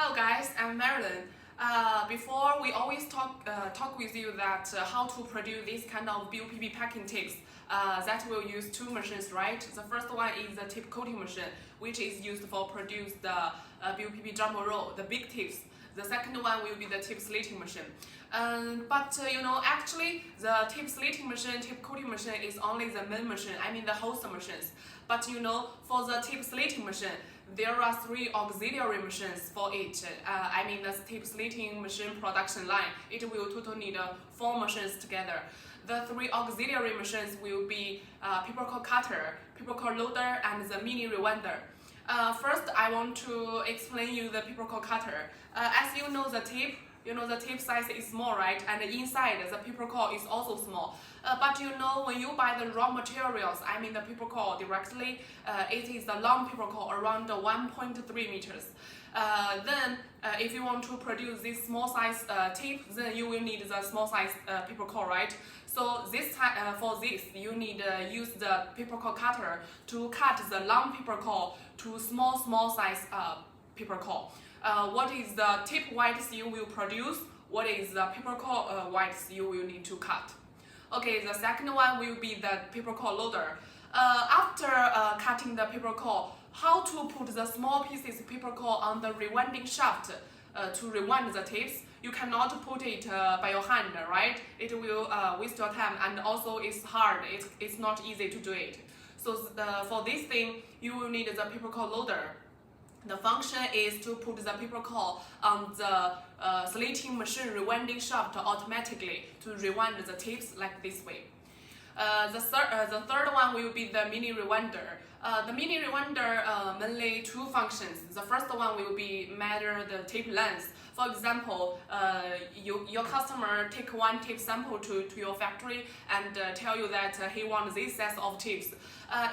Hello guys, I'm Marilyn. Before we always talk with you that how to produce this kind of BOPP packing tips that will use two machines, right? The first one is the tip coating machine, which is used for produce the BOPP jumbo roll, the big tips. The second one will be the tip slitting machine. Actually the tip slitting machine, tip coating machine is only the main machine, I mean the host machines. But for the tip slitting machine, there are three auxiliary machines for it. The tip slitting machine production line, it will totally need four machines together. The three auxiliary machines will be paper core cutter, paper core loader, and the mini rewinder. First, I want to explain you the paper core cutter. As you know, the tip size is small, right? And inside the paper core is also small. But when you buy the raw materials, I mean the paper core directly, it is a long paper core around 1.3 meters. If you want to produce this small size tip, then you will need the small size paper core, right? So for this, you need use the paper core cutter to cut the long paper core to small size paper core. What is the tip width you will produce? What is the paper core width you will need to cut? Okay, the second one will be the paper core loader. After cutting the paper core, how to put the small pieces paper core on the rewinding shaft to rewind the tips? You cannot put it by your hand, right? It will waste your time, and also it's hard. It's not easy to do it. So for this thing, you will need the paper core loader. The function is to put the paper core on the slitting machine rewinding shaft automatically to rewind the tips like this way. The third one will be the mini rewinder. The mini rewinder mainly two functions. The first one will be measure the tip length. For example, your customer take one tip sample to your factory and tell you that he wants this size of tips.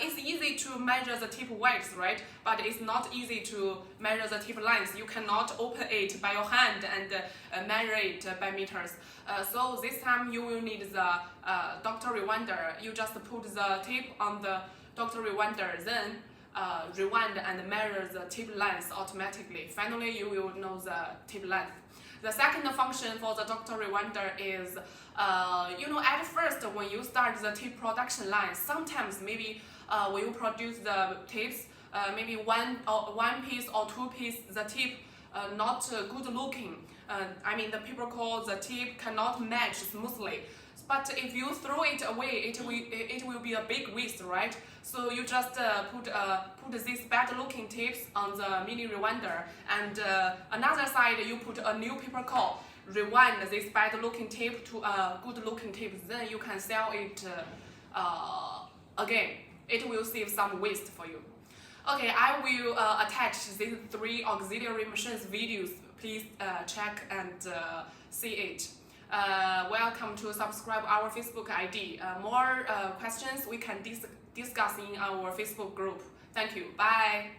It's easy to measure the tip width, right? But it's not easy to measure the tip length. You cannot open it by your hand and measure it by meters. So this time you will need the doctor rewinder. You just put the tip on the doctor rewinder, then rewind and measure the tip length automatically. Finally, you will know the tip length. The second function for the doctor rewinder is, at first when you start the tip production line, sometimes maybe when you produce the tips, maybe one piece or two pieces, the tip not good looking. The paper core, the tip cannot match smoothly. But if you throw it away, it will be a big waste, right? So you just put these bad looking tips on the mini rewinder, and another side you put a new paper core, rewind this bad looking tip to a good looking tip. Then you can sell it again. It will save some waste for you. Okay, I will attach these three auxiliary machines videos. Please check and see it. Welcome to subscribe our Facebook ID. More questions we can discuss in our Facebook group. Thank you. Bye.